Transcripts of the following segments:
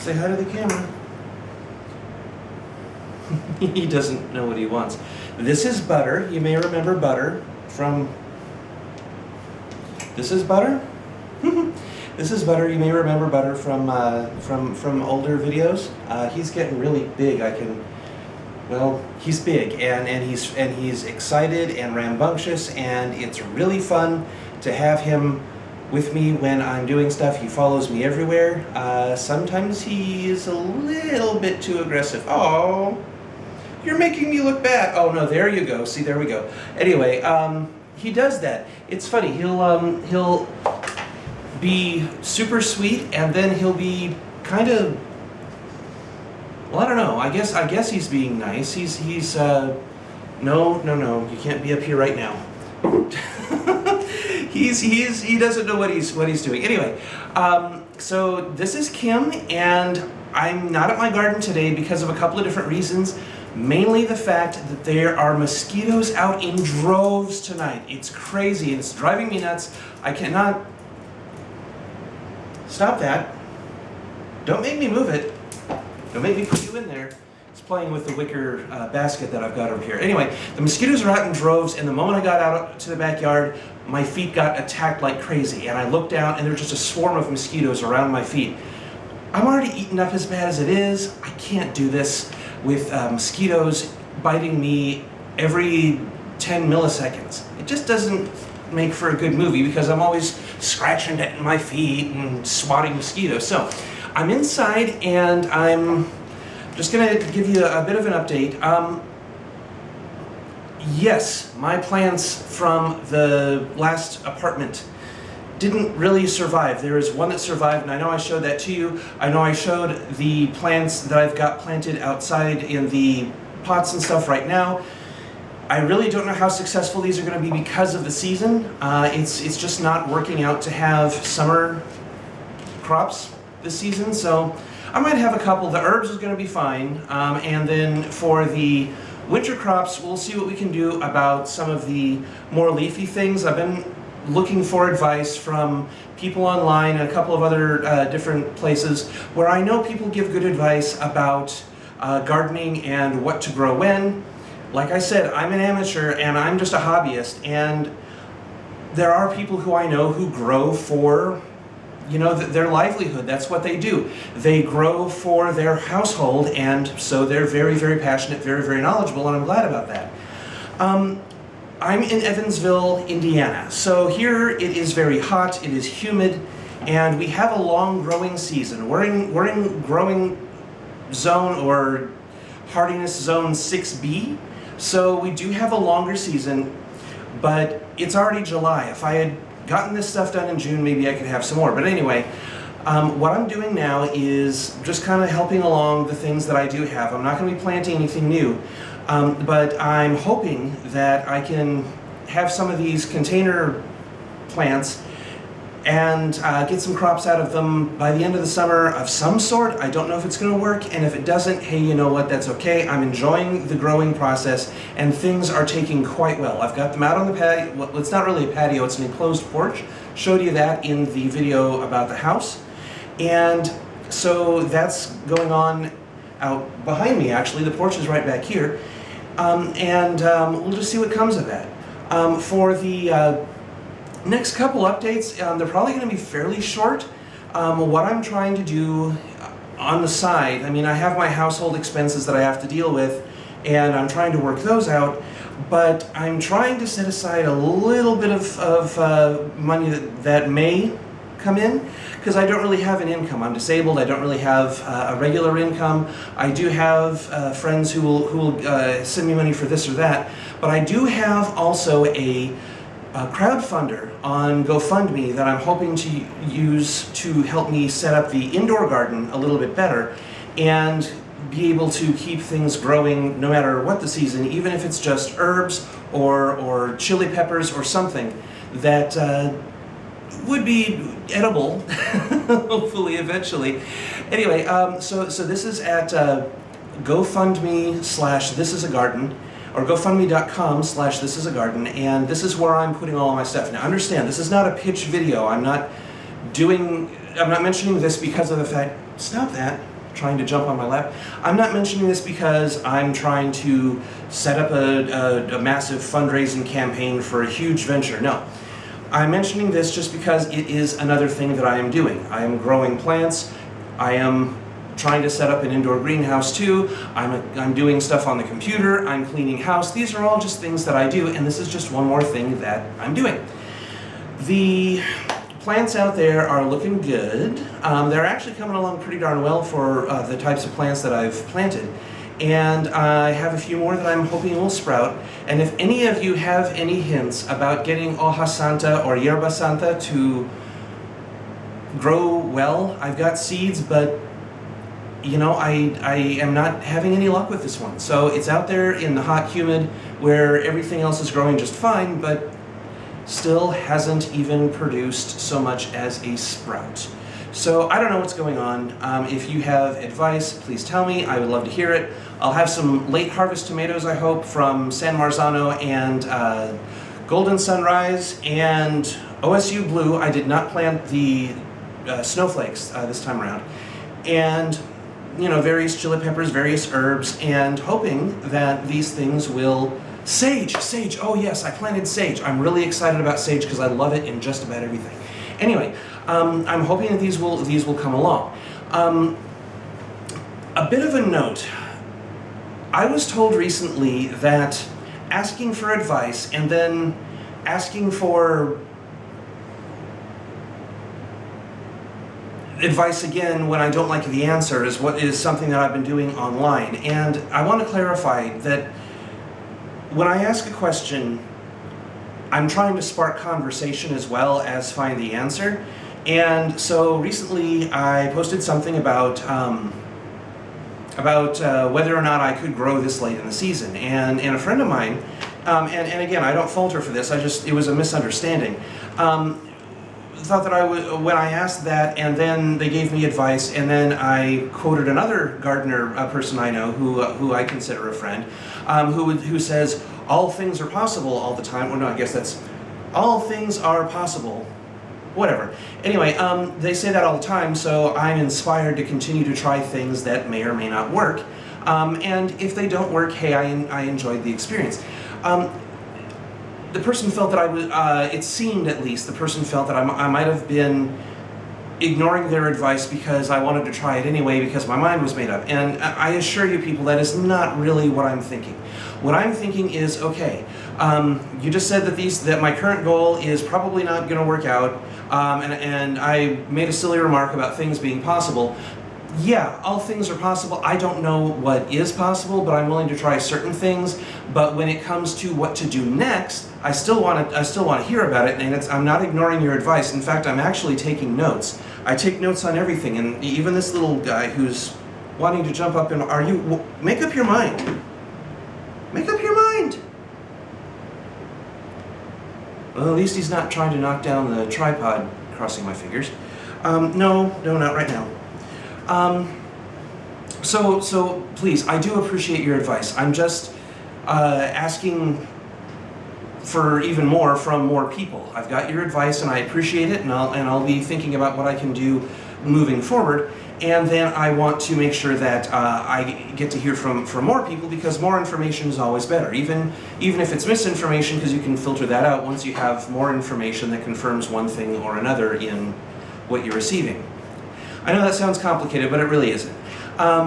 Say hi to the camera. He doesn't know what he wants. This is Butter. You may remember Butter from... This is Butter? This is Butter. You may remember Butter from older videos. He's getting really big. Well, he's big and he's excited and rambunctious, and it's really fun to have him with me when I'm doing stuff. He follows me everywhere. Sometimes he is a little bit too aggressive. Oh, you're making me look bad. Oh no, there you go. See, there we go. Anyway, he does that. It's funny. He'll be super sweet, and then he'll be kind of, well, I don't know. I guess he's being nice. He's no, you can't be up here right now. He doesn't know what he's doing. Anyway, so this is Kim, and I'm not at my garden today because of a couple of different reasons. Mainly the fact that there are mosquitoes out in droves tonight. It's crazy, and it's driving me nuts. I cannot... Stop that. Don't make me move it. Don't make me put you in there. It's playing with the wicker basket that I've got over here. Anyway, the mosquitoes are out in droves, and the moment I got out to the backyard, my feet got attacked like crazy, and I looked down, and there's just a swarm of mosquitoes around my feet. I'm already eaten up as bad as it is. I can't do this with mosquitoes biting me every 10 milliseconds. It just doesn't make for a good movie because I'm always scratching at my feet and swatting mosquitoes. So I'm inside, and I'm just going to give you a bit of an update. Yes, my plants from the last apartment didn't really survive. There is one that survived, and I know I showed that to you. I know I showed the plants that I've got planted outside in the pots and stuff right now. I really don't know how successful these are going to be because of the season. It's just not working out to have summer crops this season, so I might have a couple. The herbs is going to be fine, and then for the winter crops, we'll see what we can do about some of the more leafy things. I've been looking for advice from people online and a couple of other different places where I know people give good advice about gardening and what to grow when. Like I said, I'm an amateur and I'm just a hobbyist, and there are people who I know who grow for, you know, their livelihood. That's what they do. They grow for their household, and so they're very, very passionate, very, very knowledgeable, and I'm glad about that. I'm in Evansville, Indiana. So here it is very hot, it is humid, and we have a long growing season. We're in growing zone, or hardiness zone 6B. So we do have a longer season, but it's already July. If I had gotten this stuff done in June, maybe I could have some more. But anyway, what I'm doing now is just kind of helping along the things that I do have. I'm not going to be planting anything new. But I'm hoping that I can have some of these container plants and get some crops out of them by the end of the summer of some sort. I don't know if it's going to work, and if it doesn't, hey, you know what, that's okay. I'm enjoying the growing process, and things are taking quite well. I've got them out on the patio. Well, it's not really a patio, it's an enclosed porch. Showed you that in the video about the house. And so that's going on out behind me, actually. The porch is right back here. We'll just see what comes of that. For the next couple updates, they're probably going to be fairly short. What I'm trying to do on the side, I mean, I have my household expenses that I have to deal with, and I'm trying to work those out, but I'm trying to set aside a little bit of money that may come in, because I don't really have an income. I'm disabled. I don't really have a regular income. I do have friends who will send me money for this or that, but I do have also a crowdfunder on GoFundMe that I'm hoping to use to help me set up the indoor garden a little bit better and be able to keep things growing no matter what the season, even if it's just herbs or chili peppers or something that would be edible, hopefully, eventually. Anyway, so this is at GoFundMe/ThisIsAGarden, or GoFundMe.com/ThisIsAGarden, and this is where I'm putting all of my stuff. Now understand, this is not a pitch video. I'm not mentioning this because of the fact, stop that. trying to jump on my lap. I'm not mentioning this because I'm trying to set up a massive fundraising campaign for a huge venture. No. I'm mentioning this just because it is another thing that I am doing. I am growing plants. I am trying to set up an indoor greenhouse too. I'm doing stuff on the computer. I'm cleaning house. These are all just things that I do, and this is just one more thing that I'm doing. The plants out there are looking good. They're actually coming along pretty darn well for the types of plants that I've planted. And I have a few more that I'm hoping will sprout. And if any of you have any hints about getting hoja santa or yerba santa to grow well, I've got seeds, but you know, I am not having any luck with this one. So it's out there in the hot, humid, where everything else is growing just fine, but still hasn't even produced so much as a sprout. So I don't know what's going on. If you have advice, please tell me. I would love to hear it. I'll have some late harvest tomatoes, I hope, from San Marzano and Golden Sunrise and OSU Blue. I did not plant the snowflakes this time around. And you know, various chili peppers, various herbs, and hoping that these things will... Sage! Oh yes, I planted sage. I'm really excited about sage because I love it in just about everything. Anyway, I'm hoping that these will come along. A bit of a note. I was told recently that asking for advice and then asking for advice again when I don't like the answer is something that I've been doing online. And I want to clarify that when I ask a question, I'm trying to spark conversation as well as find the answer. And so recently I posted something about whether or not I could grow this late in the season. And a friend of mine, and again, I don't falter for this, it was a misunderstanding, thought that when I asked that, and then they gave me advice, and then I quoted another gardener, a person I know who I consider a friend, who says, all things are possible all the time. Well, no, I guess that's, all things are possible. Whatever. Anyway, they say that all the time, so I'm inspired to continue to try things that may or may not work. And if they don't work, hey, I enjoyed the experience. The person felt that I was, it seemed at least, the person felt that I might have been ignoring their advice because I wanted to try it anyway because my mind was made up. And I assure you people, that is not really what I'm thinking. What I'm thinking is, okay, you just said that my current goal is probably not going to work out, and I made a silly remark about things being possible. Yeah, all things are possible. I don't know what is possible, but I'm willing to try certain things. But when it comes to what to do next, I still want to hear about it, and I'm not ignoring your advice. In fact, I'm actually taking notes. I take notes on everything, and even this little guy who's wanting to jump up and make up your mind. Make up your mind. Well, at least he's not trying to knock down the tripod, crossing my fingers. No, not right now. So please, I do appreciate your advice. I'm just asking for even more from more people. I've got your advice and I appreciate it, and I'll be thinking about what I can do moving forward. And then I want to make sure that I get to hear from more people, because more information is always better. Even if it's misinformation, because you can filter that out once you have more information that confirms one thing or another in what you're receiving. I know that sounds complicated, but it really isn't.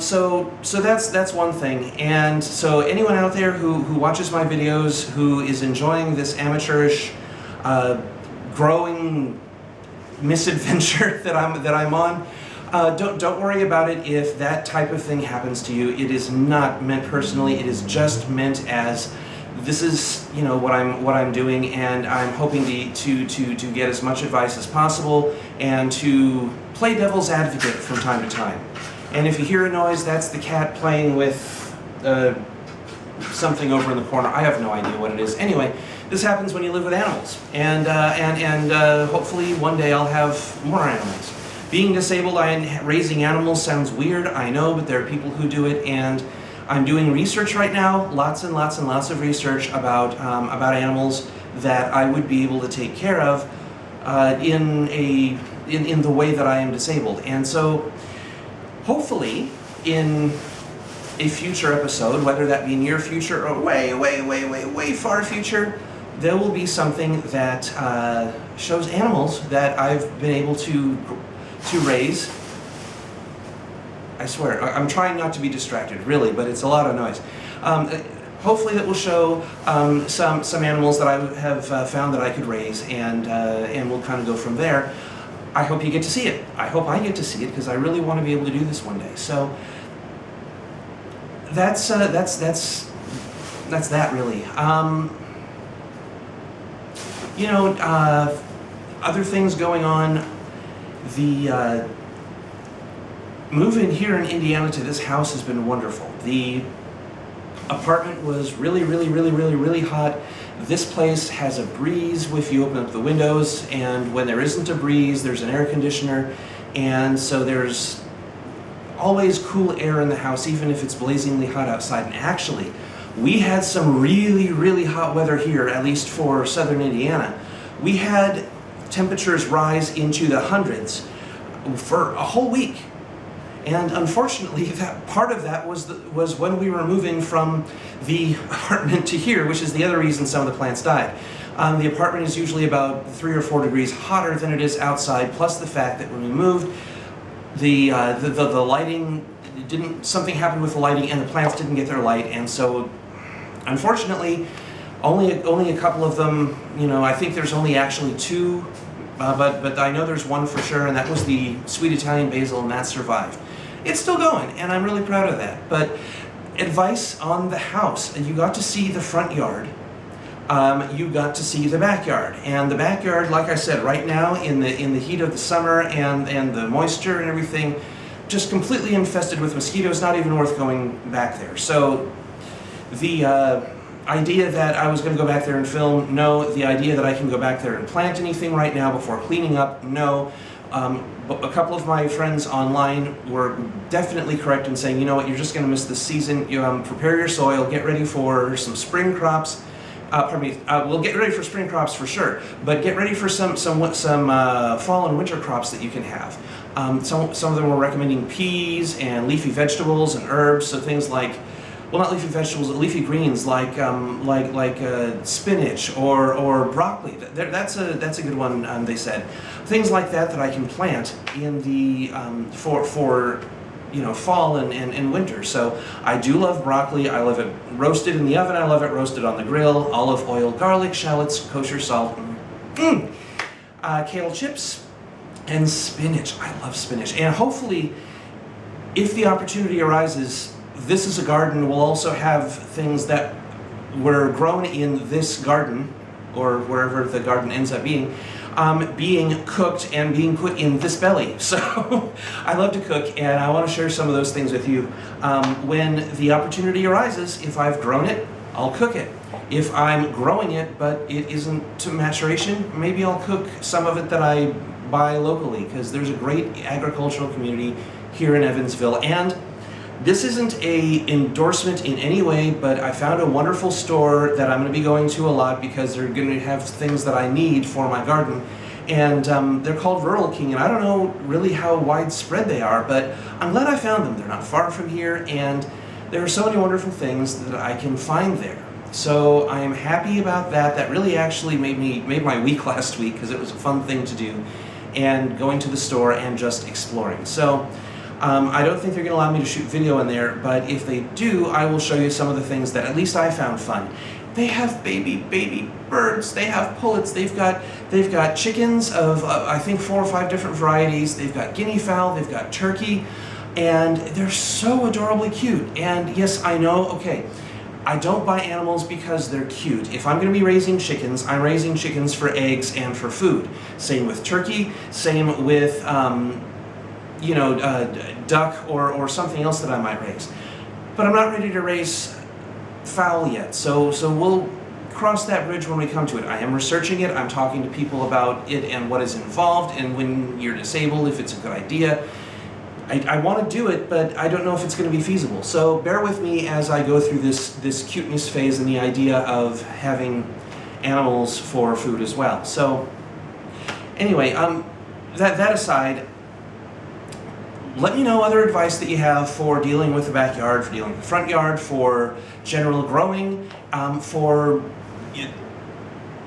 So that's one thing. And so anyone out there who watches my videos, who is enjoying this amateurish, growing misadventure that I'm on, don't worry about it if that type of thing happens to you. It is not meant personally. It is just meant as, this is, you know, what I'm doing, and I'm hoping to get as much advice as possible and to play devil's advocate from time to time. And if you hear a noise, that's the cat playing with something over in the corner. I have no idea what it is. Anyway, this happens when you live with animals, and hopefully one day I'll have more animals. Being disabled and raising animals sounds weird, I know, but there are people who do it, and I'm doing research right now, lots and lots and lots of research about animals that I would be able to take care of in the way that I am disabled. And so hopefully in a future episode, whether that be near future or way far future, there will be something that shows animals that I've been able to raise. I swear, I'm trying not to be distracted, really, but it's a lot of noise. Hopefully that will show some animals that I have found that I could raise, and we'll kind of go from there. I hope you get to see it. I hope I get to see it, because I really want to be able to do this one day. So that's that really. You know, other things going on. The move in here in Indiana to this house has been wonderful. The apartment was really hot. This place has a breeze if you open up the windows, and when there isn't a breeze, there's an air conditioner, and so there's always cool air in the house, even if it's blazingly hot outside. And actually, we had some really hot weather here, at least for southern Indiana. We had temperatures rise into the hundreds for a whole week. And unfortunately, that part of that was when we were moving from the apartment to here, which is the other reason some of the plants died. The apartment is usually about 3 or 4 degrees hotter than it is outside, plus the fact that when we moved, the lighting something happened with the lighting, and the plants didn't get their light, and so unfortunately, only a couple of them. You know, I think there's only actually 2. But I know there's one for sure, and that was the sweet Italian basil, and that survived. It's still going, and I'm really proud of that. But advice on the house: you got to see the front yard, you got to see the backyard, and the backyard, like I said, right now in the heat of the summer and the moisture and everything, just completely infested with mosquitoes. Not even worth going back there. So the idea that I was going to go back there and film, no. The idea that I can go back there and plant anything right now before cleaning up, no. But a couple of my friends online were definitely correct in saying, you know what, you're just going to miss this season. Prepare your soil, get ready for some spring crops. We'll get ready for spring crops for sure, but get ready for some fall and winter crops that you can have. Some of them were recommending peas and leafy vegetables and herbs, so things like, well, not leafy vegetables, leafy greens like spinach or broccoli. That's a good one. They said things like that I can plant in the for fall and winter. So I do love broccoli. I love it roasted in the oven. I love it roasted on the grill. Olive oil, garlic, shallots, kosher salt, kale chips, and spinach. I love spinach. And hopefully, if the opportunity arises, this is a garden. We'll also have things that were grown in this garden, or wherever the garden ends up being cooked and being put in this belly. So I love to cook, and I want to share some of those things with you. When the opportunity arises, if I've grown it, I'll cook it. If I'm growing it, but it isn't to maturation, maybe I'll cook some of it that I buy locally, because there's a great agricultural community here in Evansville. And this isn't an endorsement in any way, but I found a wonderful store that I'm going to be going to a lot, because they're going to have things that I need for my garden. And they're called Rural King, and I don't know really how widespread they are, but I'm glad I found them. They're not far from here, and there are so many wonderful things that I can find there. So I am happy about that. That really actually made my week last week, because it was a fun thing to do, and going to the store and just exploring. So I don't think they're going to allow me to shoot video in there, but if they do, I will show you some of the things that at least I found fun. They have baby birds, they have pullets, they've got chickens of I think 4 or 5 different varieties, they've got guinea fowl, they've got turkey, and they're so adorably cute. And yes, I know, okay, I don't buy animals because they're cute. If I'm going to be raising chickens, I'm raising chickens for eggs and for food. Same with turkey, same with duck or something else that I might raise. But I'm not ready to raise fowl yet, so we'll cross that bridge when we come to it. I am researching it, I'm talking to people about it and what is involved, and when you're disabled, if it's a good idea. I want to do it, but I don't know if it's going to be feasible. So bear with me as I go through this cuteness phase and the idea of having animals for food as well. So anyway, that aside, let me know other advice that you have for dealing with the backyard, for dealing with the front yard, for general growing,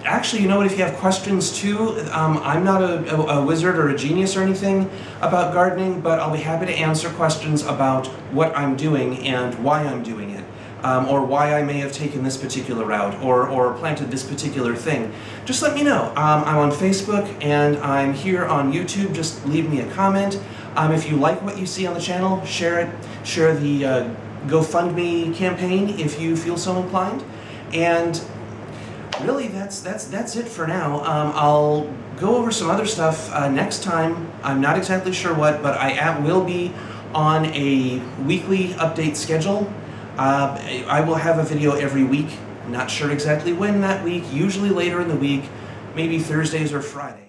actually, you know what, if you have questions too, I'm not a wizard or a genius or anything about gardening, but I'll be happy to answer questions about what I'm doing and why I'm doing it, or why I may have taken this particular route, or planted this particular thing. Just let me know. I'm on Facebook and I'm here on YouTube. Just leave me a comment. If you like what you see on the channel, share it. Share the GoFundMe campaign if you feel so inclined. And really, that's it for now. I'll go over some other stuff next time. I'm not exactly sure what, but I will be on a weekly update schedule. I will have a video every week. Not sure exactly when that week, usually later in the week, maybe Thursdays or Fridays.